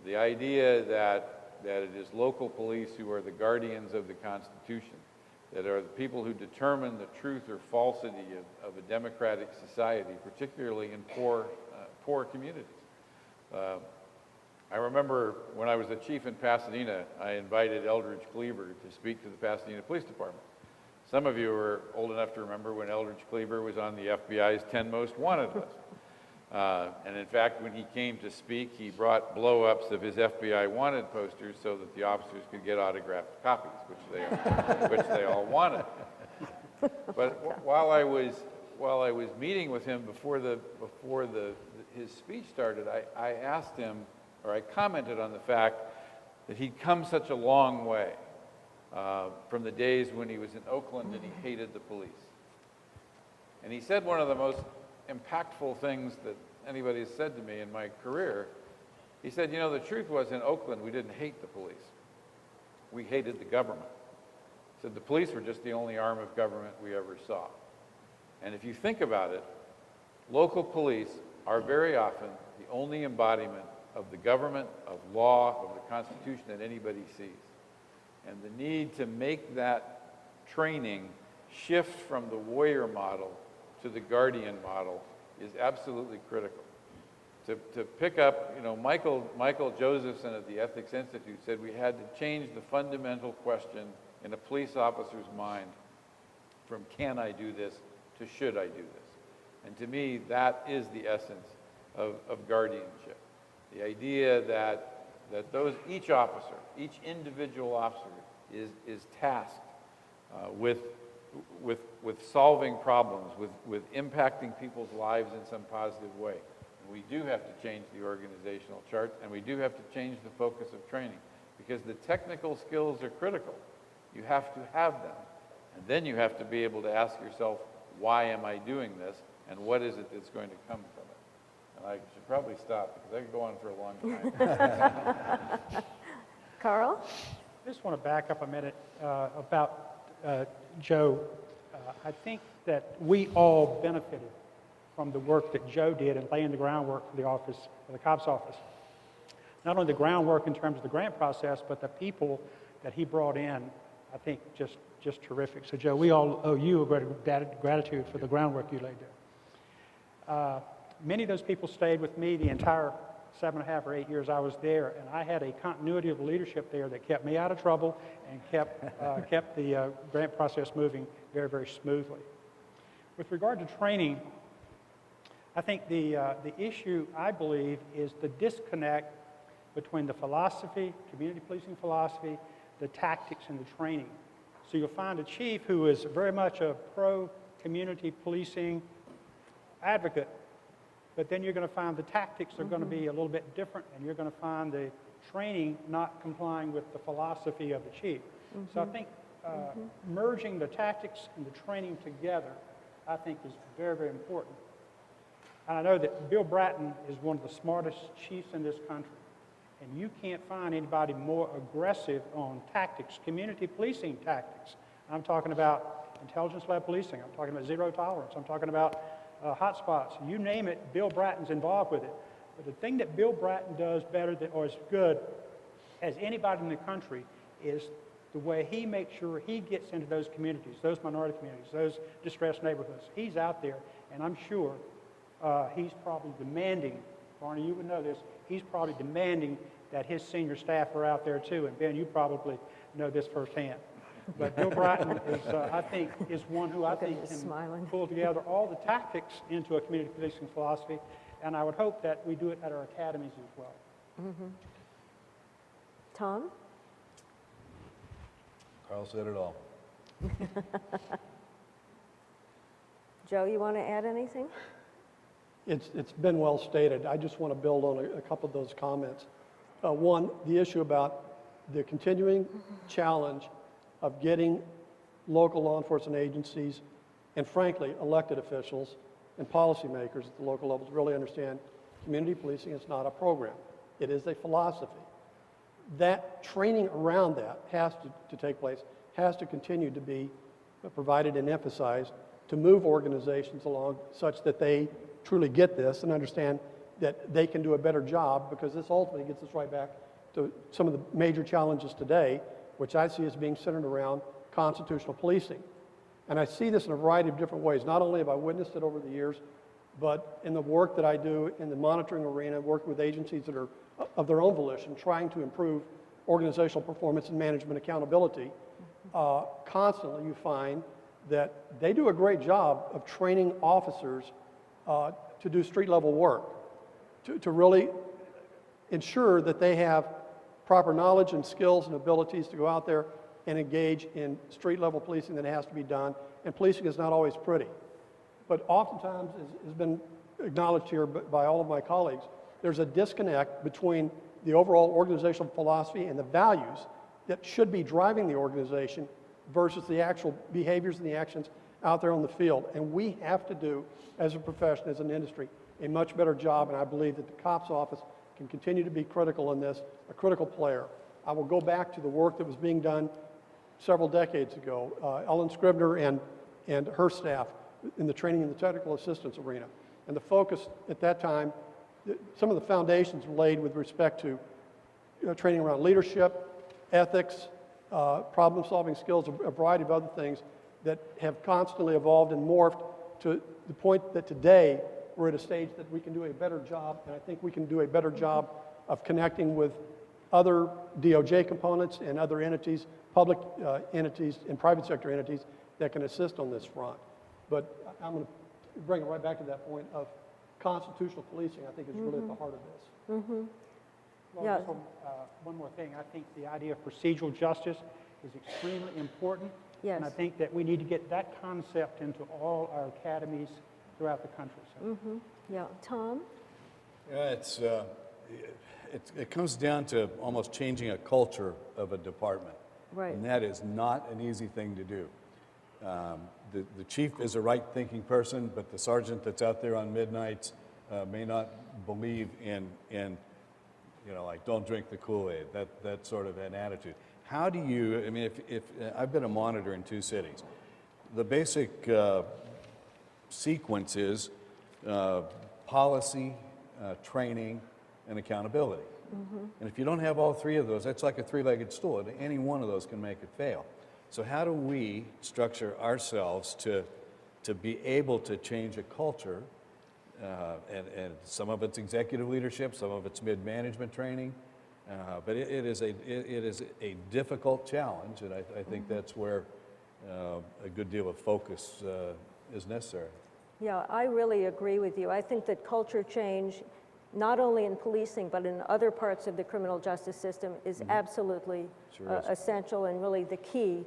The idea that it is local police who are the guardians of the Constitution, that are the people who determine the truth or falsity of a democratic society, particularly in poor communities. I remember when I was the chief in Pasadena, I invited Eldridge Cleaver to speak to the Pasadena Police Department. Some of you are old enough to remember when Eldridge Cleaver was on the FBI's 10 Most Wanted list. And in fact, when he came to speak, he brought blow-ups of his FBI wanted posters so that the officers could get autographed copies, which they all wanted. But while I was meeting with him before his speech started, I asked him, or I commented on the fact that he'd come such a long way from the days when he was in Oakland and he hated the police. And he said one of the most impactful things that anybody has said to me in my career. He said, the truth was in Oakland, we didn't hate the police. We hated the government. He said the police were just the only arm of government we ever saw. And if you think about it, local police are very often the only embodiment of the government, of law, of the Constitution that anybody sees. And the need to make that training shift from the warrior model to the guardian model is absolutely critical. To pick up, Michael Josephson at the Ethics Institute said we had to change the fundamental question in a police officer's mind from can I do this to should I do this? And to me, that is the essence of guardianship. The idea that each officer, each individual officer is tasked with solving problems, with impacting people's lives in some positive way. And we do have to change the organizational chart, and we do have to change the focus of training, because the technical skills are critical. You have to have them. And then you have to be able to ask yourself, why am I doing this, and what is it that's going to come from it? And I should probably stop, because I could go on for a long time. Carl? I just want to back up a minute about Joe, I think that we all benefited from the work that Joe did in laying the groundwork for the office, for the COPS office. Not only the groundwork in terms of the grant process, but the people that he brought in, I think just terrific. So Joe, we all owe you a great gratitude for the groundwork you laid there. Many of those people stayed with me the entire 7.5 or 8 years I was there, and I had a continuity of leadership there that kept me out of trouble and kept the grant process moving very, very smoothly. With regard to training, I think the issue, I believe, is the disconnect between the philosophy, community policing philosophy, the tactics, and the training. So you'll find a chief who is very much a pro-community policing advocate, but then you're going to find the tactics are going to be a little bit different, and you're going to find the training not complying with the philosophy of the chief. So I think merging the tactics and the training together, I think, is very, very important. And I know that Bill Bratton is one of the smartest chiefs in this country, and you can't find anybody more aggressive on tactics, community policing tactics. I'm talking about intelligence-led policing. I'm talking about zero tolerance. I'm talking about hotspots. You name it, Bill Bratton's involved with it. But the thing that Bill Bratton does better than, or as good as anybody in the country, is the way he makes sure he gets into those communities, those minority communities, those distressed neighborhoods. He's out there, and I'm sure he's probably demanding, Barney, you would know this, he's probably demanding that his senior staff are out there too. And Ben, you probably know this firsthand. But Bill Bratton is, I think, is one who I think can pull together all the tactics into a community policing philosophy, and I would hope that we do it at our academies as well. Tom? Carl said it all. Joe, you want to add anything? It's been well stated. I just want to build on a couple of those comments. One, the issue about the continuing challenge of getting local law enforcement agencies and, frankly, elected officials and policymakers at the local level to really understand community policing is not a program. It is a philosophy. That training around that has to take place, has to continue to be provided and emphasized to move organizations along such that they truly get this and understand that they can do a better job, because this ultimately gets us right back to some of the major challenges today, which I see as being centered around constitutional policing. And I see this in a variety of different ways. Not only have I witnessed it over the years, but in the work that I do in the monitoring arena, working with agencies that are of their own volition, trying to improve organizational performance and management accountability, constantly you find that they do a great job of training officers to do street-level work, to really ensure that they have proper knowledge and skills and abilities to go out there and engage in street-level policing that has to be done. And policing is not always pretty. But oftentimes, as has been acknowledged here by all of my colleagues, there's a disconnect between the overall organizational philosophy and the values that should be driving the organization versus the actual behaviors and the actions out there on the field. And we have to do, as a profession, as an industry, a much better job, and I believe that the COPS office can continue to be critical in this, a critical player. I will go back to the work that was being done several decades ago, Ellen Scribner and her staff in the training and the technical assistance arena. And the focus at that time, some of the foundations were laid with respect to training around leadership, ethics, problem-solving skills, a variety of other things that have constantly evolved and morphed to the point that today we're at a stage that we can do a better job, and I think we can do a better job of connecting with other DOJ components and other entities, public entities and private sector entities that can assist on this front. But I'm going to bring it right back to that point of constitutional policing, I think, is really at the heart of this. Well, Yeah. just one more thing. I think the idea of procedural justice is extremely important. Yes. And I think that we need to get that concept into all our academies throughout the country. So. Yeah. Tom? Yeah, it comes down to almost changing a culture of a department. Right. And that is not an easy thing to do. The chief is a right-thinking person, but the sergeant that's out there on midnights may not believe in like, don't drink the Kool-Aid, that sort of an attitude. how do you, I mean, if I've been a monitor in 2 cities, the basic sequence is policy, training, and accountability. And if you don't have all 3 of those, that's like a 3-legged stool. Any one of those can make it fail. So how do we structure ourselves to be able to change a culture? And some of it's executive leadership, some of it's mid-management training. But it is a difficult challenge, and I think that's where a good deal of focus is necessary. Yeah, I really agree with you. I think that culture change, not only in policing, but in other parts of the criminal justice system, is absolutely Sure is. essential and really the key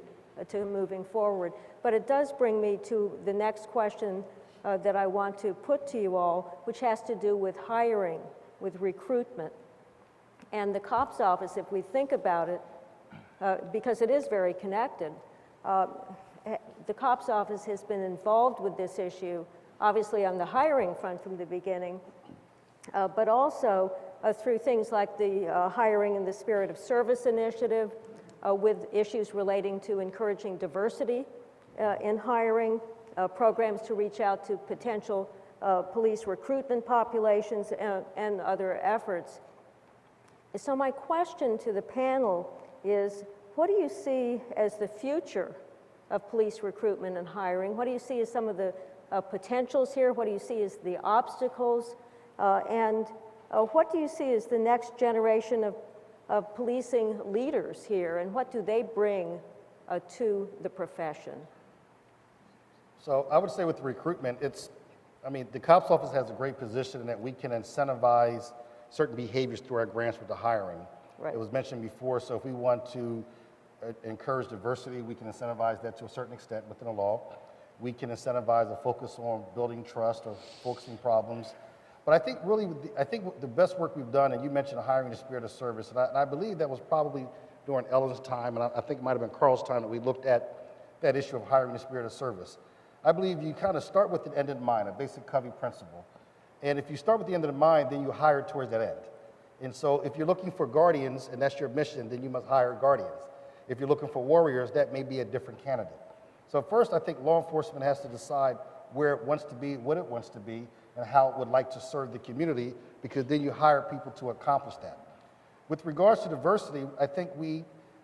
to moving forward. But it does bring me to the next question that I want to put to you all, which has to do with hiring, with recruitment. And the COPS office, if we think about it, because it is very connected, the COPS office has been involved with this issue, obviously on the hiring front from the beginning, but also through things like the Hiring in the Spirit of Service initiative, with issues relating to encouraging diversity in hiring, programs to reach out to potential police recruitment populations, and other efforts. So my question to the panel is, what do you see as the future of police recruitment and hiring? What do you see as some of the potentials here? What do you see as the obstacles? And what do you see as the next generation of policing leaders here, and what do they bring to the profession? So I would say with recruitment, the COPS office has a great position in that we can incentivize certain behaviors through our grants with the hiring. Right. It was mentioned before, so if we want to encourage diversity, we can incentivize that to a certain extent within the law. We can incentivize a focus on building trust or focusing problems. But I think really, the best work we've done, and you mentioned hiring in the spirit of service, and I believe that was probably during Ellen's time, and I think it might have been Carl's time that we looked at that issue of hiring in the spirit of service. I believe you kind of start with the end in mind, a basic Covey principle. And if you start with the end in mind, then you hire towards that end. And so if you're looking for guardians, and that's your mission, then you must hire guardians. If you're looking for warriors, that may be a different candidate. So first, I think law enforcement has to decide where it wants to be, what it wants to be, and how it would like to serve the community, because then you hire people to accomplish that. With regards to diversity, I think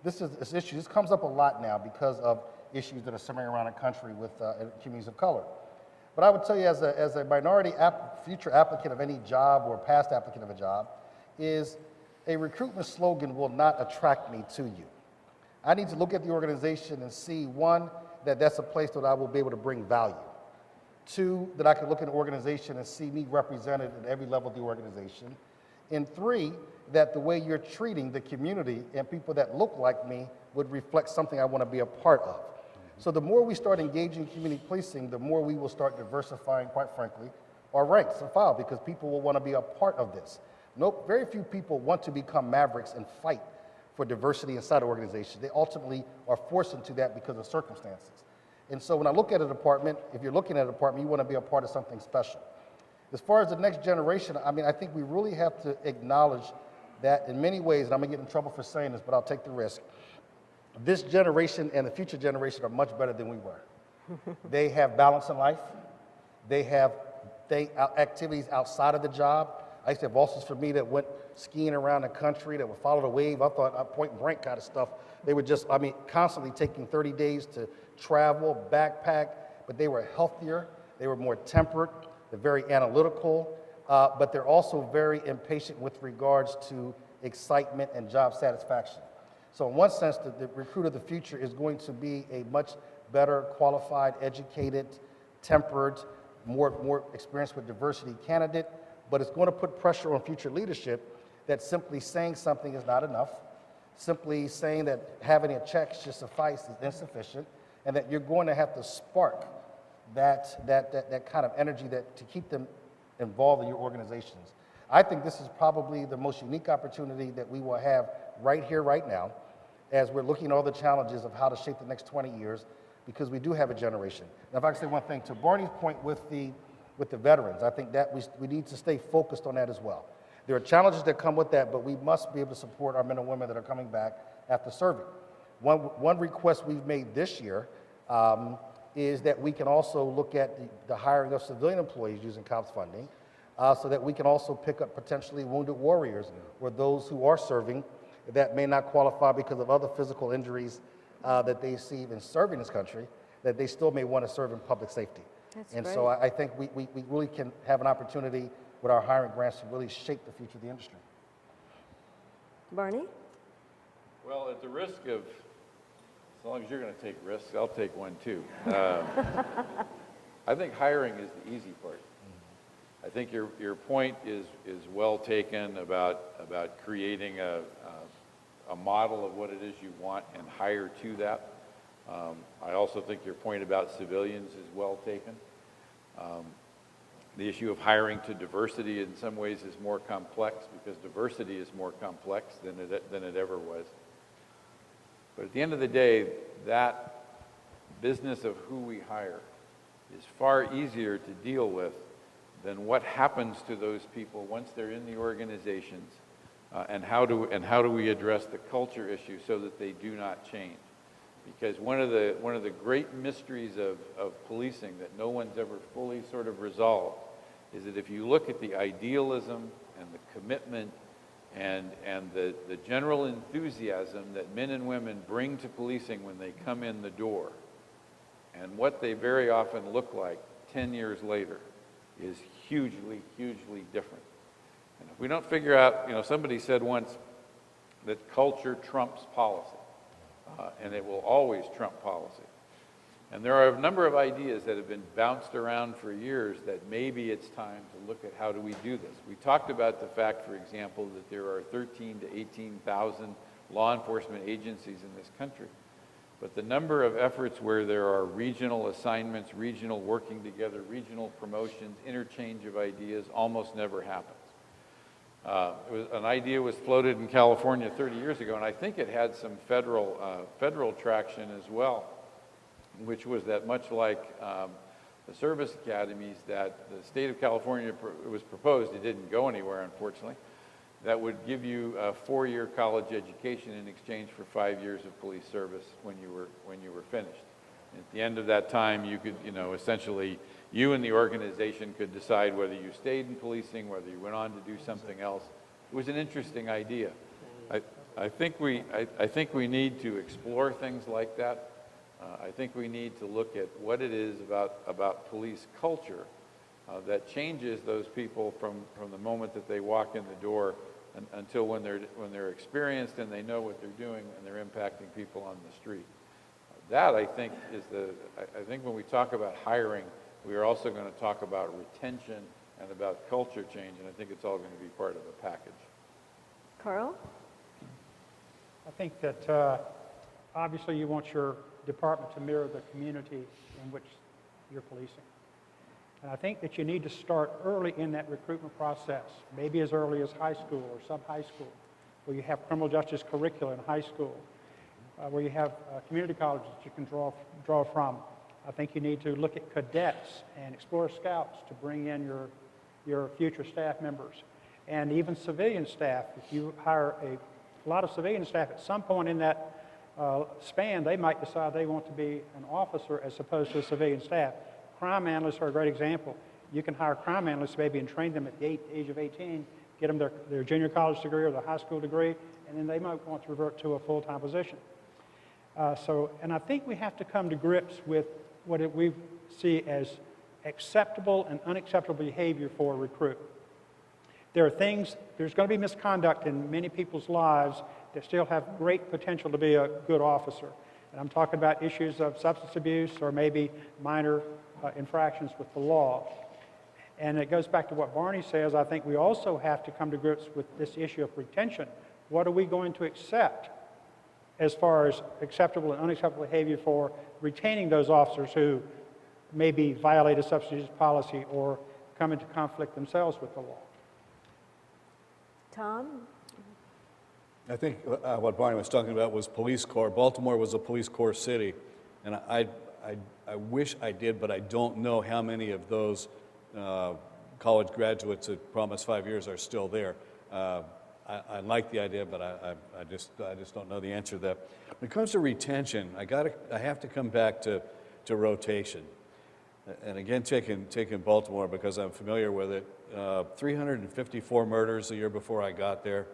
this issue, this comes up a lot now because of issues that are simmering around the country with communities of color. But I would tell you as a minority future applicant of any job or past applicant of a job, is a recruitment slogan will not attract me to you. I need to look at the organization and see, one, that that's a place that I will be able to bring value. Two, that I can look at an organization and see me represented at every level of the organization. And three, that the way you're treating the community and people that look like me would reflect something I want to be a part of. So the more we start engaging community policing, the more we will start diversifying, quite frankly, our ranks and file, because people will want to be a part of this. Very few people want to become mavericks and fight for diversity inside organizations. They ultimately are forced into that because of circumstances. And so when I look at a department, if you're looking at a department, you want to be a part of something special. As far as the next generation, I think we really have to acknowledge that in many ways, and I'm going to get in trouble for saying this, but I'll take the risk. This generation and the future generation are much better than we were. They have balance in life. They have activities outside of the job. I used to have bosses for me that went skiing around the country, that would follow the wave. I thought point and blank kind of stuff. They were just, constantly taking 30 days to travel, backpack, but they were healthier. They were more temperate. They're very analytical, but they're also very impatient with regards to excitement and job satisfaction. So in one sense, the recruit of the future is going to be a much better qualified, educated, tempered, more experienced with diversity candidate, but it's going to put pressure on future leadership that simply saying something is not enough, simply saying that having a check should suffice is insufficient, and that you're going to have to spark that kind of energy to keep them involved in your organizations. I think this is probably the most unique opportunity that we will have right here, right now, as we're looking at all the challenges of how to shape the next 20 years, because we do have a generation. Now, if I can say one thing, to Barney's point with the veterans, I think that we need to stay focused on that as well. There are challenges that come with that, but we must be able to support our men and women that are coming back after serving. One request we've made this year is that we can also look at the hiring of civilian employees using COPS funding, so that we can also pick up potentially wounded warriors or those who are serving that may not qualify because of other physical injuries that they receive in serving this country, that they still may want to serve in public safety. That's And great. so I think we really can have an opportunity with our hiring grants to really shape the future of the industry. Barney? Well, at the risk of, as long as you're going to take risks, I'll take one too. I think hiring is the easy part. I think your point is well taken about creating a model of what it is you want and hire to that. I also think your point about civilians is well taken. The issue of hiring to diversity in some ways is more complex because diversity is more complex than it ever was. But at the end of the day, that business of who we hire is far easier to deal with than what happens to those people once they're in the organizations, and how do we address the culture issue so that they do not change. Because one of the great mysteries of policing that no one's ever fully sort of resolved is that if you look at the idealism and the commitment and the general enthusiasm that men and women bring to policing when they come in the door, and what they very often look like 10 years later is hugely, hugely different. And if we don't figure out, somebody said once that culture trumps policy. And it will always trump policy. And there are a number of ideas that have been bounced around for years that maybe it's time to look at how do we do this. We talked about the fact, for example, that there are 13,000 to 18,000 law enforcement agencies in this country. But the number of efforts where there are regional assignments, regional working together, regional promotions, interchange of ideas almost never happens. An idea was floated in California 30 years ago, and I think it had some federal traction as well, which was that much like the service academies that the state of California was proposed, it didn't go anywhere, unfortunately, that would give you a 4-year college education in exchange for 5 years of police service when you were finished. And at the end of that time, you could, essentially, you and the organization could decide whether you stayed in policing, whether you went on to do something else. It was an interesting idea. I think we need to explore things like that. I think we need to look at what it is about police culture that changes those people from the moment that they walk in the door until when they're experienced and they know what they're doing and they're impacting people on the street. That, I think, I think when we talk about hiring, we are also going to talk about retention and about culture change, and I think it's all going to be part of a package. Carl? I think that obviously you want your department to mirror the community in which you're policing. And I think that you need to start early in that recruitment process, maybe as early as high school or sub-high school, where you have criminal justice curricula in high school, where you have community colleges that you can draw from. I think you need to look at cadets and Explorer Scouts to bring in your future staff members. And even civilian staff, if you hire a lot of civilian staff, at some point in that span, they might decide they want to be an officer as opposed to a civilian staff. Crime analysts are a great example. You can hire crime analysts maybe and train them at the age of 18, get them their junior college degree or their high school degree, and then they might want to revert to a full-time position. And I think we have to come to grips with what we see as acceptable and unacceptable behavior for a recruit. There's going to be misconduct in many people's lives that still have great potential to be a good officer. And I'm talking about issues of substance abuse or maybe minor infractions with the law. And it goes back to what Barney says. I think we also have to come to grips with this issue of retention. What are we going to accept as far as acceptable and unacceptable behavior for retaining those officers who maybe violate a substance abuse policy or come into conflict themselves with the law? Tom? I think what Barney was talking about was police corps. Baltimore was a police corps city, and I wish I did, but I don't know how many of those college graduates that promised 5 years are still there. I like the idea, but I just don't know the answer to that. When it comes to retention, I have to come back to rotation. And again, taking Baltimore because I'm familiar with it. 354 murders the year before I got there.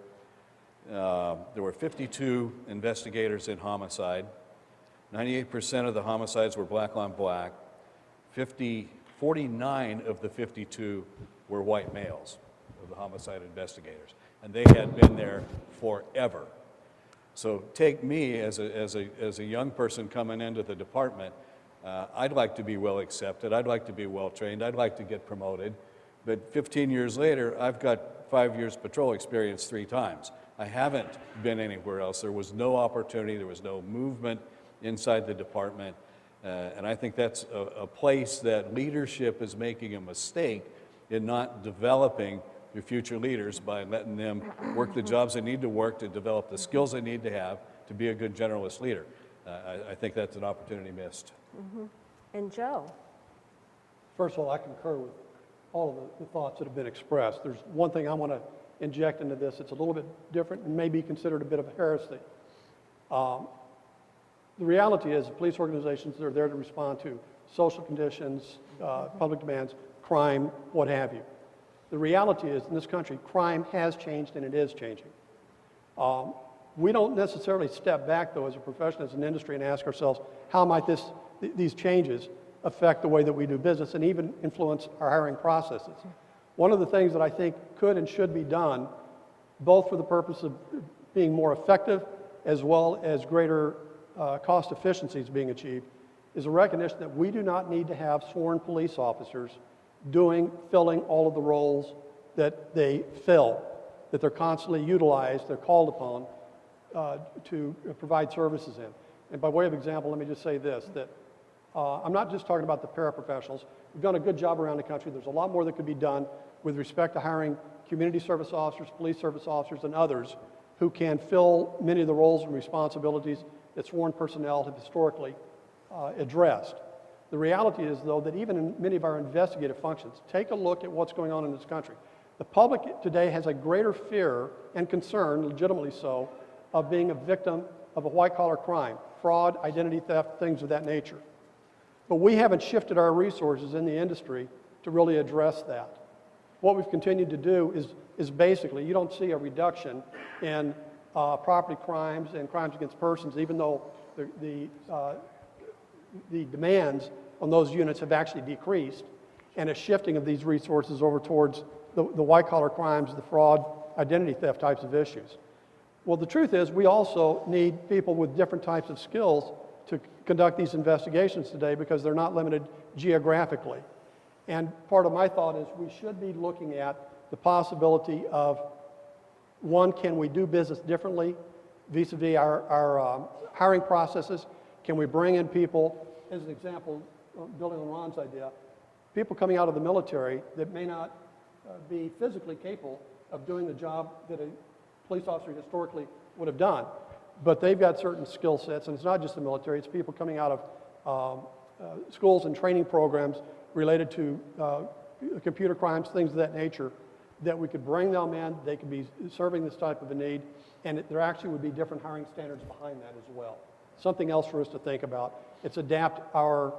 There were 52 investigators in homicide. 98% of the homicides were black on black. 49 of the 52 were white males of the homicide investigators. And they had been there forever. So take me as a young person coming into the department. I'd like to be well accepted. I'd like to be well trained. I'd like to get promoted. But 15 years later, I've got 5 years patrol experience 3 times. I haven't been anywhere else. There was no opportunity. There was no movement inside the department. And I think that's a place that leadership is making a mistake in not developing your future leaders by letting them work the jobs they need to work to develop the skills they need to have to be a good generalist leader. I think that's an opportunity missed. And Joe? First of all, I concur with all of the thoughts that have been expressed. There's one thing I want to inject into this. It's a little bit different and may be considered a bit of a heresy. The reality is the police organizations are there to respond to social conditions, public demands, crime, what have you. The reality is in this country, crime has changed and it is changing. We don't necessarily step back, though, as a profession, as an industry, and ask ourselves, how might these changes affect the way that we do business and even influence our hiring processes? One of the things that I think could and should be done, both for the purpose of being more effective as well as greater cost efficiencies being achieved, is a recognition that we do not need to have sworn police officers filling all of the roles that they fill, that they're constantly utilized, they're called upon to provide services in. And by way of example, let me just say this, that I'm not just talking about the paraprofessionals. We've done a good job around the country. There's a lot more that could be done with respect to hiring community service officers, police service officers, and others who can fill many of the roles and responsibilities that sworn personnel have historically addressed. The reality is, though, that even in many of our investigative functions, take a look at what's going on in this country. The public today has a greater fear and concern, legitimately so, of being a victim of a white-collar crime, fraud, identity theft, things of that nature. But we haven't shifted our resources in the industry to really address that. What we've continued to do is basically, you don't see a reduction in property crimes and crimes against persons, even though the demands on those units have actually decreased, and a shifting of these resources over towards the white-collar crimes, the fraud, identity theft types of issues. Well, the truth is we also need people with different types of skills to conduct these investigations today because they're not limited geographically. And part of my thought is we should be looking at the possibility of, one, can we do business differently vis-a-vis our hiring processes? Can we bring in people, as an example, building on Ron's idea, people coming out of the military that may not be physically capable of doing the job that a police officer historically would have done. But they've got certain skill sets, and it's not just the military, it's people coming out of schools and training programs related to computer crimes, things of that nature, that we could bring them in, they could be serving this type of a need, and there actually would be different hiring standards behind that as well. Something else for us to think about. It's adapt our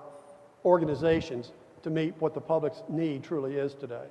organizations to meet what the public's need truly is today.